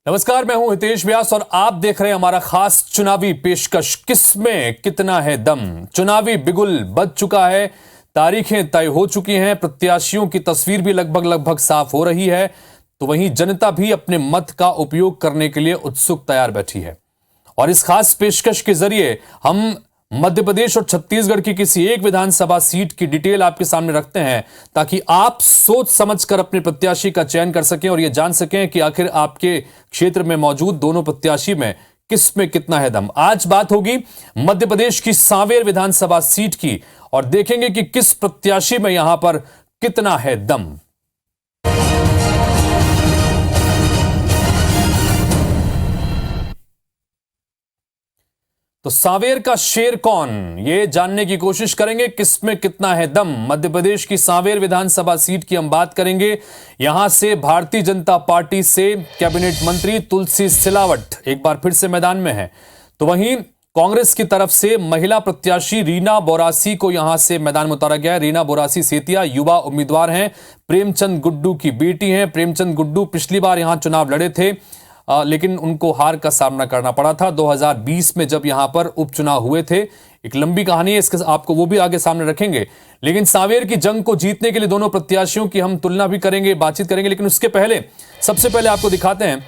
नमस्कार, मैं हूं हितेश व्यास और आप देख रहे हैं हमारा खास चुनावी पेशकश। किसमें कितना है दम। चुनावी बिगुल बज चुका है, तारीखें तय हो चुकी हैं, प्रत्याशियों की तस्वीर भी लगभग साफ हो रही है, तो वहीं जनता भी अपने मत का उपयोग करने के लिए उत्सुक तैयार बैठी है। और इस खास पेशकश के जरिए हम मध्य प्रदेश और छत्तीसगढ़ की किसी एक विधानसभा सीट की डिटेल आपके सामने रखते हैं, ताकि आप सोच समझकर अपने प्रत्याशी का चयन कर सकें और यह जान सकें कि आखिर आपके क्षेत्र में मौजूद दोनों प्रत्याशी में किस में कितना है दम। आज बात होगी मध्य प्रदेश की सांवेर विधानसभा सीट की और देखेंगे कि किस प्रत्याशी में यहां पर कितना है दम। तो सांवेर का शेर कौन, ये जानने की कोशिश करेंगे। किसमें कितना है दम। मध्य प्रदेश की सांवेर विधानसभा सीट की हम बात करेंगे। यहां से भारतीय जनता पार्टी से कैबिनेट मंत्री तुलसी सिलावट एक बार फिर से मैदान में है, तो वहीं कांग्रेस की तरफ से महिला प्रत्याशी रीना बोरासी को यहां से मैदान में उतारा गया है। रीना बोरासी सेतिया युवा उम्मीदवार हैं, प्रेमचंद गुड्डू की बेटी हैं। प्रेमचंद गुड्डू पिछली बार यहां चुनाव लड़े थे, लेकिन उनको हार का सामना करना पड़ा था 2020 में जब यहां पर उपचुनाव हुए थे। एक लंबी कहानी है, इसके आपको वो भी आगे सामने रखेंगे। लेकिन सांवेर की जंग को जीतने के लिए दोनों प्रत्याशियों की हम तुलना भी करेंगे, बातचीत करेंगे। लेकिन उसके पहले सबसे पहले आपको दिखाते हैं,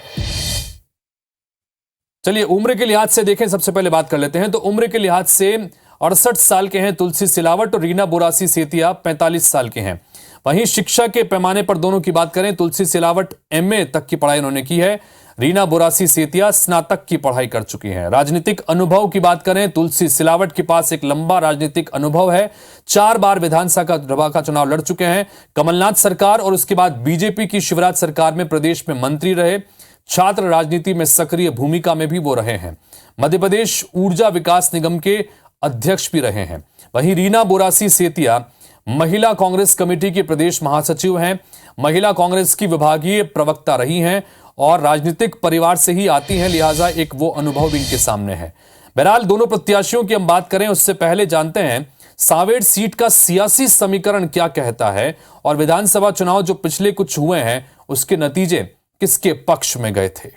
चलिए उम्र के लिहाज से देखें। सबसे पहले बात कर लेते हैं, तो उम्र के लिहाज से 68 साल के हैं तुलसी सिलावट और रीना बोरासी सेतिया 45 साल के हैं। वहीं शिक्षा के पैमाने पर दोनों की बात करें, तुलसी सिलावट MA तक की पढ़ाई उन्होंने की है, रीना बोरासी सेतिया स्नातक की पढ़ाई कर चुकी हैं। राजनीतिक अनुभव की बात करें, तुलसी सिलावट के पास एक लंबा राजनीतिक अनुभव है, 4 बार विधानसभा का चुनाव लड़ चुके हैं। कमलनाथ सरकार और उसके बाद बीजेपी की शिवराज सरकार में प्रदेश में मंत्री रहे। छात्र राजनीति में सक्रिय भूमिका में भी वो रहे हैं। मध्य प्रदेश ऊर्जा विकास निगम के अध्यक्ष भी रहे हैं। वहीं रीना बोरासी सेतिया महिला कांग्रेस कमेटी के प्रदेश महासचिव हैं, महिला कांग्रेस की विभागीय प्रवक्ता रही हैं और राजनीतिक परिवार से ही आती हैं, लिहाजा एक वो अनुभव भी इनके सामने है। बहरहाल दोनों प्रत्याशियों की हम बात करें उससे पहले जानते हैं सांवेर सीट का सियासी समीकरण क्या कहता है और विधानसभा चुनाव जो पिछले कुछ हुए हैं उसके नतीजे किसके पक्ष में गए थे।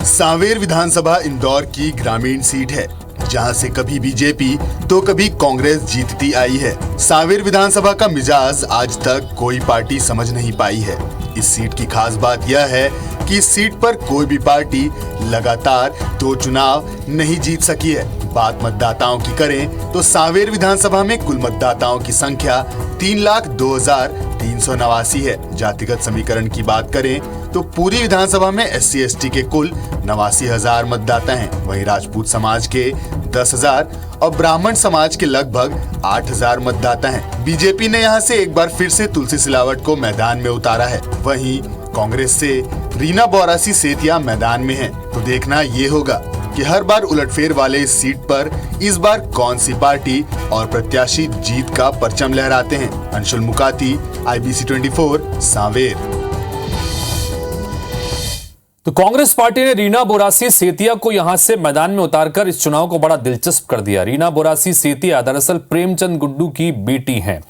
सांवेर विधानसभा इंदौर की ग्रामीण सीट है, जहां से कभी बीजेपी तो कभी कांग्रेस जीतती आई है। सांवेर विधानसभा का मिजाज आज तक कोई पार्टी समझ नहीं पाई है। इस सीट की खास बात यह है कि इस सीट पर कोई भी पार्टी लगातार 2 चुनाव नहीं जीत सकी है। बात मतदाताओं की करें तो सांवेर विधानसभा में कुल मतदाताओं की संख्या 3,02,389 है। जातिगत समीकरण की बात करें तो पूरी विधानसभा में SC ST के कुल 89,000 मतदाता हैं। वहीं राजपूत समाज के 10,000 और ब्राह्मण समाज के लगभग 8,000 मतदाता हैं। बीजेपी ने यहां से एक बार फिर से तुलसी सिलावट को मैदान में उतारा है। वहीं कांग्रेस से रीना बोरासी सेतिया मैदान में हैं। तो देखना ये होगा कि हर बार उलटफेर वाले इस सीट पर इस बार कौन सी पार्टी और प्रत्याशी जीत का परचम लहराते हैं। अंशुल मुकाती, IBC 24, सांवेर। तो कांग्रेस पार्टी ने रीना बोरासी सेतिया को यहां से मैदान में उतारकर इस चुनाव को बड़ा दिलचस्प कर दिया। रीना बोरासी सेतिया दरअसल प्रेमचंद गुड्डू की बेटी हैं।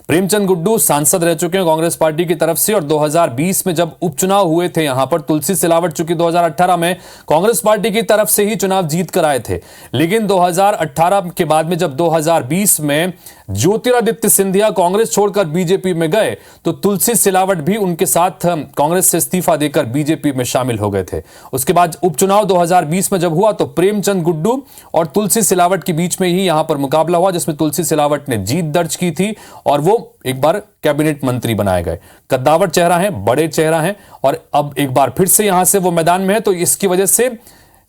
प्रेमचंद गुड्डू सांसद रह चुके हैं कांग्रेस पार्टी की तरफ से और 2020 में जब उपचुनाव हुए थे यहां पर तुलसी सिलावट चूंकि 2018 में कांग्रेस पार्टी की तरफ से ही चुनाव जीत कर आए थे, लेकिन 2018 के बाद में जब 2020 में ज्योतिरादित्य सिंधिया कांग्रेस छोड़कर बीजेपी में गए तो तुलसी सिलावट भी उनके साथ कांग्रेस से इस्तीफा देकर बीजेपी में शामिल हो गए थे। उसके बाद उपचुनाव 2020 में जब हुआ तो प्रेमचंद गुड्डू और तुलसी सिलावट के बीच में ही यहां पर मुकाबला हुआ, जिसमें तुलसी सिलावट ने जीत दर्ज की थी और वो एक बार कैबिनेट मंत्री बनाए गए। कद्दावर चेहरा है, बड़े चेहरा है और अब एक बार फिर से यहां से वो मैदान में है, तो इसकी वजह से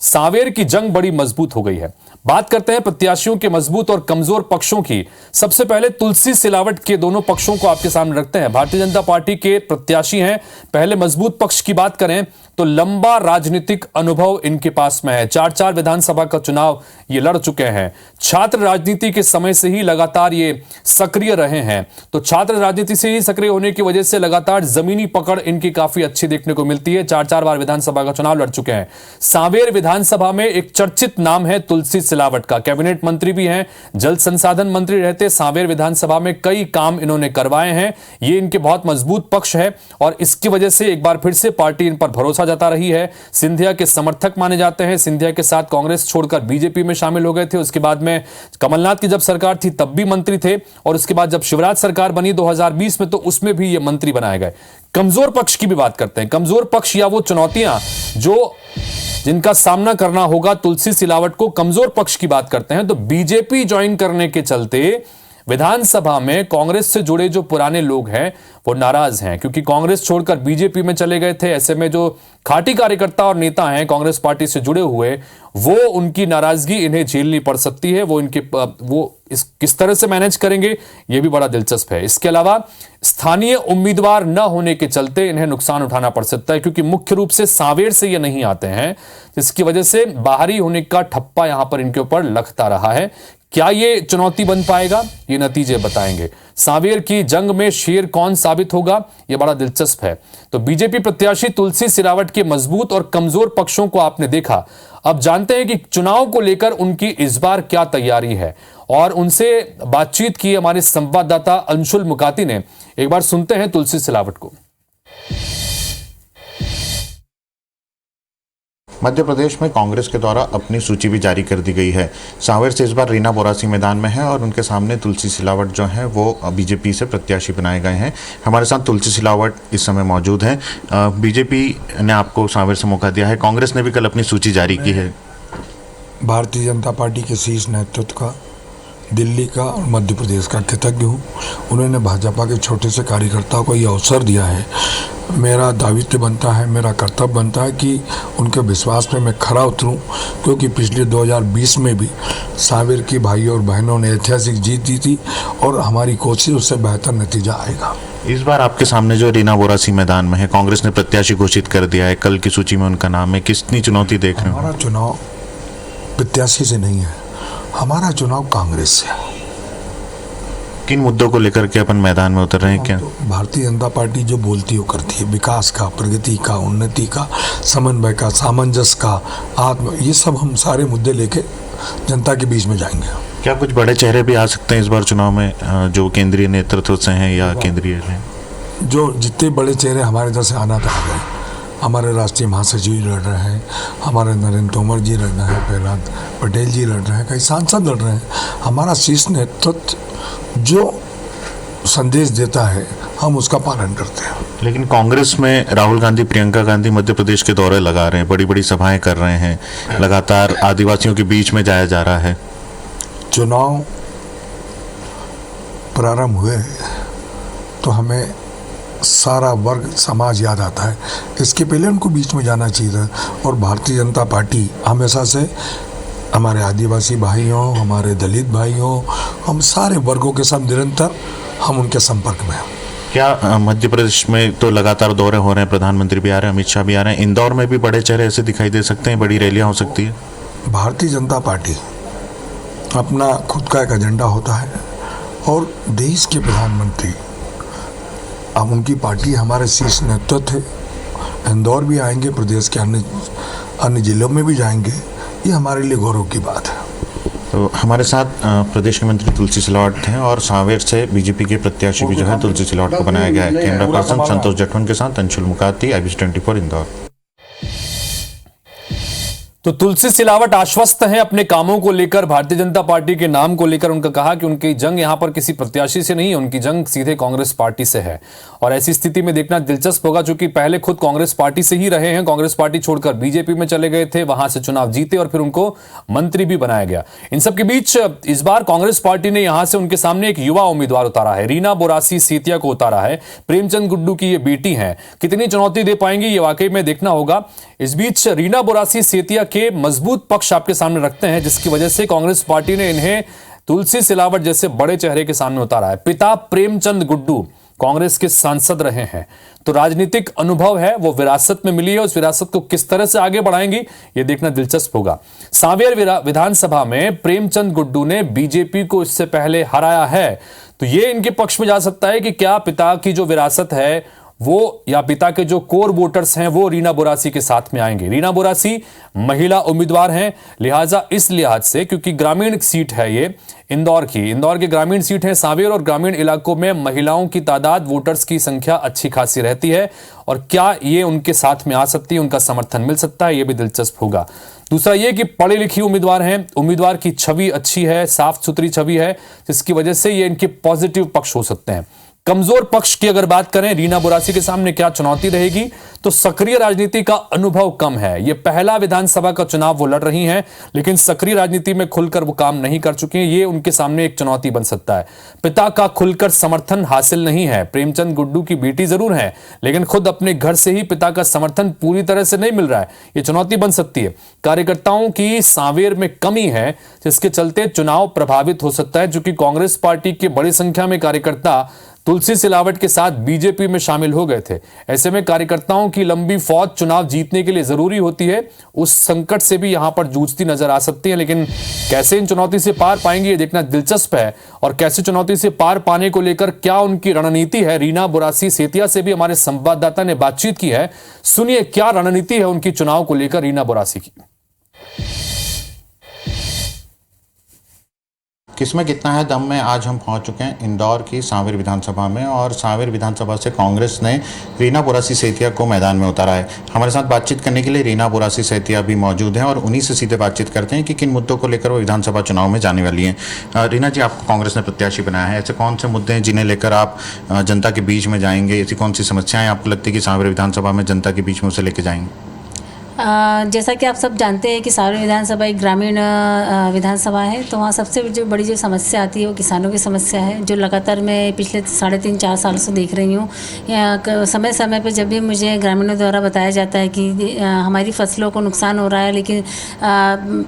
सांवेर की जंग बड़ी मजबूत हो गई है। बात करते हैं प्रत्याशियों के मजबूत और कमजोर पक्षों की। सबसे पहले तुलसी सिलावट के दोनों पक्षों को आपके सामने रखते हैं। भारतीय जनता पार्टी के प्रत्याशी हैं। पहले मजबूत पक्ष की बात करें तो लंबा राजनीतिक अनुभव इनके पास में है। 4 विधानसभा का चुनाव ये लड़ चुके हैं। छात्र राजनीति के समय से ही लगातार ये सक्रिय रहे हैं, तो छात्र राजनीति से ही सक्रिय होने की वजह से लगातार जमीनी पकड़ इनकी काफी अच्छी देखने को मिलती है। 4 बार विधानसभा का चुनाव लड़ चुके हैं। सांवेर विधानसभा में एक चर्चित नाम है तुलसी सिलावट का। कैबिनेट मंत्री भी हैं, जल संसाधन मंत्री रहते सांवेर विधानसभा में कई काम इन्होंने करवाए हैं। ये इनके बहुत मजबूत पक्ष है और इसकी वजह से एक बार फिर से पार्टी इन पर भरोसा जता रही है। सिंधिया के समर्थक माने जाते हैं। सिंधिया के साथ कांग्रेस छोड़कर बीजेपी में शामिल हो गए थे। उसके बाद में कमलनाथ की जब सरकार थी तब भी मंत्री थे और उसके बाद जब शिवराज सरकार बनी 2020 में तो उसमें भी ये मंत्री बनाए गए। कमजोर पक्ष की भी बात करते हैं। कमजोर पक्ष या वो चुनौतियां जिनका सामना करना होगा तुलसी सिलावट को, कमजोर पक्ष की बात करते हैं तो बीजेपी ज्वाइन करने के चलते विधानसभा में कांग्रेस से जुड़े जो पुराने लोग हैं वो नाराज हैं, क्योंकि कांग्रेस छोड़कर बीजेपी में चले गए थे। ऐसे में जो खाटी कार्यकर्ता और नेता हैं कांग्रेस पार्टी से जुड़े हुए, वो उनकी नाराजगी इन्हें झेलनी पड़ सकती है। किस तरह से मैनेज करेंगे ये भी बड़ा दिलचस्प है। इसके अलावा स्थानीय उम्मीदवार न होने के चलते इन्हें नुकसान उठाना पड़ सकता है, क्योंकि मुख्य रूप से सांवेर से ये नहीं आते हैं, जिसकी वजह से बाहरी होने का ठप्पा यहां पर इनके ऊपर लगता रहा है। क्या ये चुनौती बन पाएगा, ये नतीजे बताएंगे। सांवेर की जंग में शेर कौन साबित होगा, यह बड़ा दिलचस्प है। तो बीजेपी प्रत्याशी तुलसी सिलावट के मजबूत और कमजोर पक्षों को आपने देखा। अब जानते हैं कि चुनाव को लेकर उनकी इस बार क्या तैयारी है, और उनसे बातचीत की हमारे संवाददाता अंशुल मुकाती ने। एक बार सुनते हैं तुलसी सिलावट को। मध्य प्रदेश में कांग्रेस के द्वारा अपनी सूची भी जारी कर दी गई है। सांवेर से इस बार रीना बोरासी मैदान में है और उनके सामने तुलसी सिलावट जो है वो बीजेपी से प्रत्याशी बनाए गए हैं। हमारे साथ तुलसी सिलावट इस समय मौजूद हैं। बीजेपी ने आपको सांवेर से मौका दिया है, कांग्रेस ने भी कल अपनी सूची जारी की है। भारतीय जनता पार्टी के शीर्ष नेतृत्व का, दिल्ली का और मध्य प्रदेश का कृतज्ञ हूँ। उन्होंने भाजपा के छोटे से कार्यकर्ताओं को ये अवसर दिया है। मेरा दायित्व बनता है, मेरा कर्तव्य बनता है कि उनके विश्वास पे मैं खरा उतरूं, क्योंकि पिछले 2020 में भी सांवेर की भाइयों और बहनों ने ऐतिहासिक जीत दी थी और हमारी कोशिश उससे बेहतर नतीजा आएगा। इस बार आपके सामने जो रीना बोरासी मैदान में है, कांग्रेस ने प्रत्याशी घोषित कर दिया है, कल की सूची में उनका नाम है, कितनी चुनौती देख रहे हो? हमारा चुनाव प्रत्याशी से नहीं है, हमारा चुनाव कांग्रेस से है। किन मुद्दों को लेकर के अपन मैदान में उतर रहे हैं? क्या तो भारतीय जनता पार्टी जो बोलती है वो करती है। विकास का, प्रगति का, उन्नति का, समन्वय का, सामंजस्य का, ये सब हम सारे मुद्दे लेके जनता के बीच में जाएंगे। क्या कुछ बड़े चेहरे भी आ सकते हैं इस बार चुनाव में, जो केंद्रीय नेतृत्व से हैं या केंद्रीय हैं? जो जितने बड़े चेहरे हमारे इधर से आना था आ गए। हमारे राष्ट्रीय महासचिव जी लड़ रहे हैं, हमारे नरेंद्र तोमर जी लड़ रहे हैं, प्रहलाद पटेल जी लड़ रहे हैं, कई सांसद लड़ रहे हैं। हमारा शीर्ष नेतृत्व जो संदेश देता है हम उसका पालन करते हैं। लेकिन कांग्रेस में राहुल गांधी, प्रियंका गांधी मध्य प्रदेश के दौरे लगा रहे हैं, बड़ी बड़ी सभाएं कर रहे हैं, लगातार आदिवासियों के बीच में जाया जा रहा है। चुनाव प्रारंभ हुए तो हमें सारा वर्ग समाज याद आता है। इसके पहले उनको बीच में जाना चाहिए था। और भारतीय जनता पार्टी हमेशा से हमारे आदिवासी भाई हों, हमारे दलित भाई हों, हम सारे वर्गों के साथ निरंतर हम उनके संपर्क में हैं। क्या मध्य प्रदेश में तो लगातार दौरे हो रहे हैं, प्रधानमंत्री भी आ रहे हैं, अमित शाह भी आ रहे हैं, इंदौर में भी बड़े चेहरे ऐसे दिखाई दे सकते हैं, बड़ी रैलियां हो सकती है? भारतीय जनता पार्टी अपना खुद का एक एजेंडा होता है और देश के प्रधानमंत्री, अब उनकी पार्टी हमारे शीर्ष नेतृत्व है। इंदौर भी आएंगे, प्रदेश के अन्य जिलों में भी जाएंगे, ये हमारे लिए गौरव की बात है। तो हमारे साथ प्रदेश के मंत्री तुलसी सिलावट हैं और सांवेर से बीजेपी के प्रत्याशी भी जो है तुलसी सिलावट को बनाया गया है। कैमरा पर्सन संतोष जटवन के साथ अंशुल मुकाती, IBC 24 इंदौर। तो तुलसी सिलावट आश्वस्त हैं अपने कामों को लेकर, भारतीय जनता पार्टी के नाम को लेकर। उनका कहा कि उनकी जंग यहां पर किसी प्रत्याशी से नहीं है, उनकी जंग सीधे कांग्रेस पार्टी से है। और ऐसी स्थिति में देखना दिलचस्प होगा, क्योंकि पहले खुद कांग्रेस पार्टी से ही रहे हैं। कांग्रेस पार्टी छोड़कर बीजेपी में चले गए थे, वहां से चुनाव जीते और फिर उनको मंत्री भी बनाया गया। इन सबके बीच इस बार कांग्रेस पार्टी ने यहां से उनके सामने एक युवा उम्मीदवार उतारा है, रीना बोरासी सेतिया को उतारा है। प्रेमचंद गुड्डू की ये बेटी है, कितनी चुनौती दे पाएंगी ये वाकई में देखना होगा। इस बीच रीना बोरासी सेतिया के मजबूत पक्ष आपके सामने रखते हैं, जिसकी वजह से कांग्रेस पार्टी ने इन्हें तुलसी सिलावट जैसे बड़े चेहरे के सामने उतारा है। पिता प्रेमचंद गुड्डू कांग्रेस के सांसद रहे हैं, तो राजनीतिक अनुभव है, वो विरासत में मिली है। उस विरासत को किस तरह से आगे बढ़ाएंगी ये देखना दिलचस्प होगा। सांवेर विधानसभा में प्रेमचंद गुड्डू ने बीजेपी को इससे पहले हराया है, तो ये इनके पक्ष में जा सकता है कि क्या पिता की जो विरासत है वो या पिता के जो कोर वोटर्स हैं वो रीना बोरासी के साथ में आएंगे। रीना बोरासी महिला उम्मीदवार हैं, लिहाजा इस लिहाज से क्योंकि ग्रामीण सीट है ये इंदौर की ग्रामीण सीट है। सांवेर और ग्रामीण इलाकों में महिलाओं की तादाद, वोटर्स की संख्या अच्छी खासी रहती है और क्या ये उनके साथ में आ सकती है, उनका समर्थन मिल सकता है, ये भी दिलचस्प होगा। दूसरा ये कि पढ़ी लिखी उम्मीदवार हैं, उम्मीदवार की छवि अच्छी है, साफ सुथरी छवि है, जिसकी वजह से ये इनके पॉजिटिव पक्ष हो सकते हैं। कमजोर पक्ष की अगर बात करें, रीना बोरासी के सामने क्या चुनौती रहेगी, तो सक्रिय राजनीति का अनुभव कम है। ये पहला विधानसभा का चुनाव वो लड़ रही हैं, लेकिन सक्रिय राजनीति में खुलकर वो काम नहीं कर चुकी हैं। ये उनके सामने एक चुनौती बन सकता है। पिता का खुलकर समर्थन हासिल नहीं है। प्रेमचंद गुड्डू की बेटी जरूर है, लेकिन खुद अपने घर से ही पिता का समर्थन पूरी तरह से नहीं मिल रहा है। ये चुनौती बन सकती है। कार्यकर्ताओं की सांवेर में कमी है, जिसके चलते चुनाव प्रभावित हो सकता है। क्योंकि कांग्रेस पार्टी के बड़ी संख्या में कार्यकर्ता तुलसी सिलावट के साथ बीजेपी में शामिल हो गए थे। ऐसे में कार्यकर्ताओं की लंबी फौज चुनाव जीतने के लिए जरूरी होती है। उस संकट से भी यहां पर जूझती नजर आ सकती है, लेकिन कैसे इन चुनौती से पार पाएंगे ये देखना दिलचस्प है। और कैसे चुनौती से पार पाने को लेकर क्या उनकी रणनीति है, रीना बोरासी सेतिया से भी हमारे संवाददाता ने बातचीत की है। सुनिए क्या रणनीति है उनकी चुनाव को लेकर रीना बोरासी की। किसमें कितना है दम में आज हम पहुंच चुके हैं इंदौर की सांवेर विधानसभा में, और सांवेर विधानसभा से कांग्रेस ने रीना बोरासी सेतिया को मैदान में उतारा है। हमारे साथ बातचीत करने के लिए रीना बोरासी सेतिया भी मौजूद हैं और उन्हीं से सीधे बातचीत करते हैं कि किन मुद्दों को लेकर वो विधानसभा चुनाव में जाने वाली हैं। रीना जी, आपको कांग्रेस ने प्रत्याशी बनाया है, ऐसे कौन से मुद्दे हैं जिन्हें लेकर आप जनता के बीच में जाएंगे? ऐसी कौन सी समस्याएं आपको लगती है कि सांवेर विधानसभा में जनता के बीच में उसे लेके जाएंगे? जैसा कि आप सब जानते हैं कि सांवेर विधानसभा एक ग्रामीण विधानसभा है, तो वहाँ सबसे जो बड़ी जो समस्या आती है वो किसानों की समस्या है, जो लगातार मैं पिछले 3.5-4 साल से देख रही हूँ। समय समय पर जब भी मुझे ग्रामीणों द्वारा बताया जाता है कि हमारी फसलों को नुकसान हो रहा है, लेकिन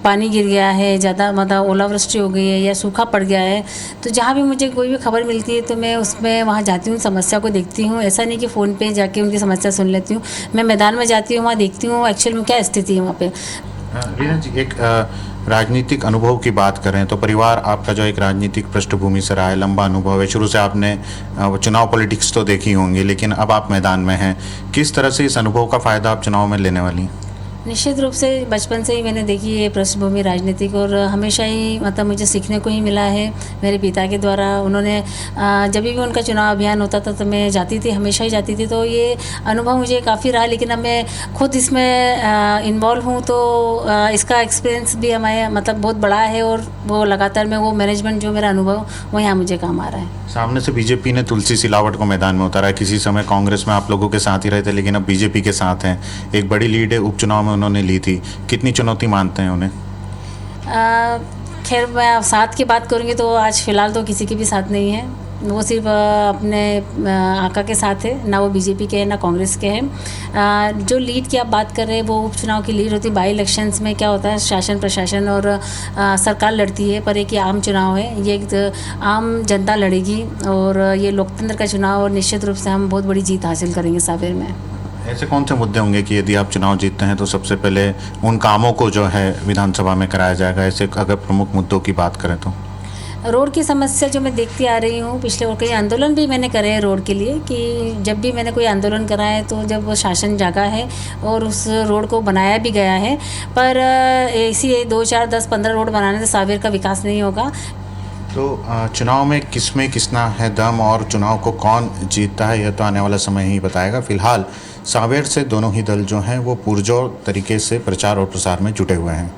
पानी गिर गया है, ज़्यादा मतलब ओलावृष्टि हो गई है या सूखा पड़ गया है, तो जहाँ भी मुझे कोई भी खबर मिलती है तो मैं उसमें वहाँ जाती हूँ, समस्या को देखती हूँ। ऐसा नहीं कि फ़ोन पे जाके उनकी समस्या सुन लेती हूँ, मैं मैदान में जाती हूँ, वहाँ देखती हूँ एक्चुअल क्या स्थिति है वहाँ पे। रीना जी, एक राजनीतिक अनुभव की बात करें तो परिवार आपका जो एक राजनीतिक पृष्ठभूमि से रहा है, लंबा अनुभव है, शुरू से आपने चुनाव पॉलिटिक्स तो देखी होंगी, लेकिन अब आप मैदान में हैं। किस तरह से इस अनुभव का फ़ायदा आप चुनाव में लेने वाली हैं? निश्चित रूप से बचपन से ही मैंने देखी है पृष्ठभूमि राजनीतिक, और हमेशा ही मतलब मुझे सीखने को ही मिला है मेरे पिता के द्वारा। उन्होंने जब भी उनका चुनाव अभियान होता था तो मैं जाती थी, हमेशा ही जाती थी, तो ये अनुभव मुझे काफ़ी रहा। लेकिन अब मैं खुद इसमें इन्वॉल्व हूँ तो इसका एक्सपीरियंस भी हमारे मतलब बहुत बड़ा है, और वो लगातार में वो मैनेजमेंट जो मेरा अनुभव वो यहाँ मुझे काम आ रहा है। सामने से बीजेपी ने तुलसी सिलावट को मैदान में उतारा है। किसी समय कांग्रेस में आप लोगों के साथ ही रहे थे, लेकिन अब बीजेपी के साथ हैं। एक बड़ी लीड है उपचुनाव में उन्होंने ली थी, कितनी चुनौती मानते हैं उन्हें? खैर मैं साथ की बात करूँगी तो आज फिलहाल तो किसी के भी साथ नहीं है, वो सिर्फ अपने आका के साथ है, ना वो बीजेपी के हैं ना कांग्रेस के हैं। जो लीड की आप बात कर रहे हैं वो उपचुनाव की लीड होती है। बाई इलेक्शंस में क्या होता है, शासन प्रशासन और सरकार लड़ती है, पर एक ये आम चुनाव है, ये एक आम जनता लड़ेगी और ये लोकतंत्र का चुनाव, और निश्चित रूप से हम बहुत बड़ी जीत हासिल करेंगे सांवेर में। ऐसे कौन से मुद्दे होंगे कि यदि आप चुनाव जीतते हैं तो सबसे पहले उन कामों को जो है विधानसभा में कराया जाएगा? ऐसे अगर प्रमुख मुद्दों की बात करें तो रोड की समस्या जो मैं देखती आ रही हूँ, पिछले और कई आंदोलन भी मैंने करे हैं रोड के लिए, कि जब भी मैंने कोई आंदोलन करा है तो जब वो शासन जागा है और उस रोड को बनाया भी गया है, पर ऐसी 2, 4, 10, 15 रोड बनाने से सांवेर का विकास नहीं होगा। तो चुनाव में किसमें कितना है दम और चुनाव को कौन जीतता है यह तो आने वाला समय ही बताएगा। फिलहाल सांवेर से दोनों ही दल जो हैं वो पुरजोर तरीके से प्रचार और प्रसार में जुटे हुए हैं।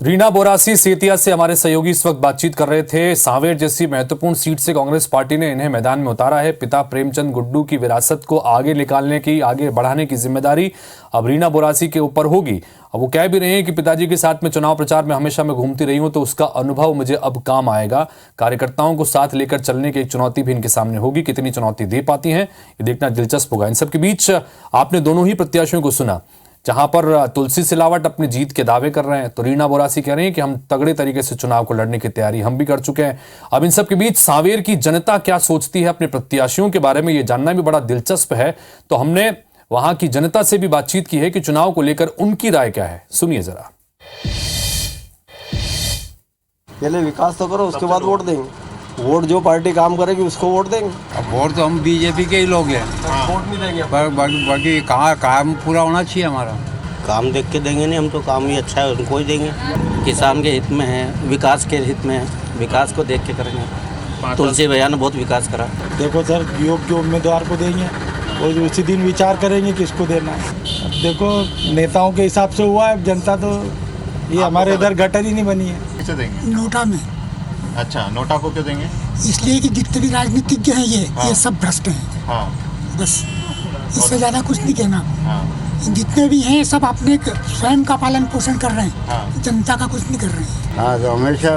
रीना बोरासी सेतिया से हमारे सहयोगी इस वक्त बातचीत कर रहे थे। सांवेर जैसी महत्वपूर्ण सीट से कांग्रेस पार्टी ने इन्हें मैदान में उतारा है। पिता प्रेमचंद गुड्डू की विरासत को आगे निकालने की, आगे बढ़ाने की जिम्मेदारी अब रीना बोरासी के ऊपर होगी। अब वो कह भी रहे हैं कि पिताजी के साथ में चुनाव प्रचार में हमेशा मैं घूमती रही हूं, तो उसका अनुभव मुझे अब काम आएगा। कार्यकर्ताओं को साथ लेकर चलने की एक चुनौती भी इनके सामने होगी। कितनी चुनौती दे पाती हैं ये देखना दिलचस्प होगा। इन सबके बीच आपने दोनों ही प्रत्याशियों को सुना। जहां पर तुलसी सिलावट अपनी जीत के दावे कर रहे हैं, तो रीना बोरासी कह रही हैं कि हम तगड़े तरीके से चुनाव को लड़ने की तैयारी हम भी कर चुके हैं। अब इन सब के बीच सांवेर की जनता क्या सोचती है अपने प्रत्याशियों के बारे में, ये जानना भी बड़ा दिलचस्प है। तो हमने वहां की जनता से भी बातचीत की है कि चुनाव को लेकर उनकी राय क्या है, सुनिए जरा। पहले विकास तो करो, उसके बाद वोट देंगे। वोट जो पार्टी काम करेगी उसको वोट देंगे। अब वोट तो हम बीजेपी के ही लोग हैं, वोट नहीं देंगे। बाकी कहाँ काम पूरा होना चाहिए हमारा। काम देख के देंगे नहीं, हम तो काम ही अच्छा है उनको ही देंगे। किसान के हित में है, विकास के हित में है, विकास को देख के करेंगे। तुलसी भैया ने बहुत विकास करा। देखो सर, योग्य उम्मीदवार को देंगे और उसी दिन विचार करेंगे किसको देना है। अब देखो नेताओं के हिसाब से हुआ है, जनता तो ये हमारे इधर गटर ही नहीं बनी है। कैसे देंगे? नोटा में। अच्छा, नोटा को क्यों देंगे? इसलिए कि जितने भी राजनीतिज्ञ हैं ये सब भ्रष्ट हैं। हाँ बस इससे ज़्यादा कुछ नहीं कहना। हाँ जितने भी हैं सब अपने स्वयं का पालन पोषण कर रहे हैं, हाँ। जनता का कुछ नहीं कर रहे हैं। हाँ, तो हमेशा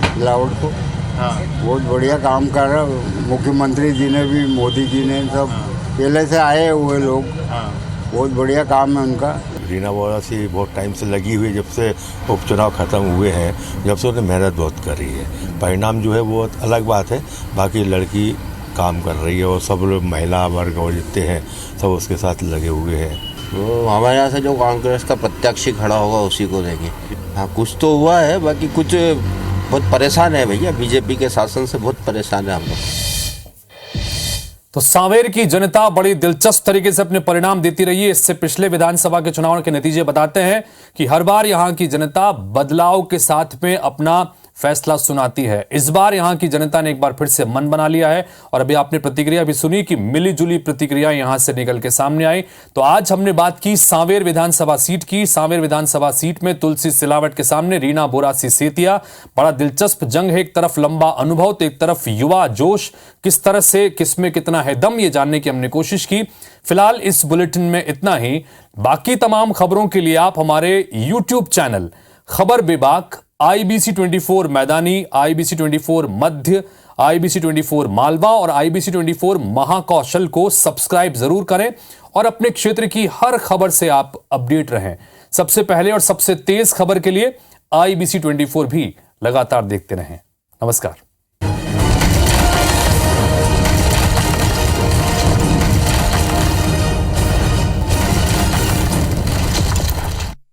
सिलावट को बहुत बढ़िया काम कर रहा है। मुख्यमंत्री जी ने भी, मोदी जी ने, सब पहले से आए हुए लोग, बहुत बढ़िया काम है उनका। रीना बोरासी बहुत टाइम से लगी हुई, जब से उपचुनाव खत्म हुए हैं, जब से उन्हें मेहनत बहुत कर रही है। परिणाम जो है वो अलग बात है, बाकी लड़की काम कर रही है और सब लोग महिला वर्ग और जितने हैं सब उसके साथ लगे हुए हैं। तो हमारे यहाँ से जो कांग्रेस का प्रत्याशी खड़ा होगा उसी को देंगे। हाँ, कुछ तो हुआ है, बाकी कुछ बहुत परेशान है भैया, बीजेपी के शासन से बहुत परेशान है हम लोग। तो सांवेर की जनता बड़ी दिलचस्प तरीके से अपने परिणाम देती रही है। इससे पिछले विधानसभा के चुनाव के नतीजे बताते हैं कि हर बार यहां की जनता बदलाव के साथ में अपना फैसला सुनाती है। इस बार यहां की जनता ने एक बार फिर से मन बना लिया है और अभी आपने प्रतिक्रिया भी सुनी कि मिली जुली प्रतिक्रिया यहां से निकल के सामने आई। तो आज हमने बात की सांवेर विधानसभा सीट की। सांवेर विधानसभा सीट में तुलसी सिलावट के सामने रीना बोरासी सेतिया। बड़ा दिलचस्प जंग है, एक तरफ लंबा अनुभव तो एक तरफ युवा जोश। किस तरह से किसमें कितना है दम, ये जानने की हमने कोशिश की। फिलहाल इस बुलेटिन में इतना ही। बाकी तमाम खबरों के लिए आप हमारे YouTube चैनल खबर विभाग, IBC 24 मैदानी, IBC 24 मध्य, IBC 24 मालवा और IBC 24 महाकौशल को सब्सक्राइब जरूर करें और अपने क्षेत्र की हर खबर से आप अपडेट रहें। सबसे पहले और सबसे तेज खबर के लिए IBC 24 भी लगातार देखते रहें। नमस्कार।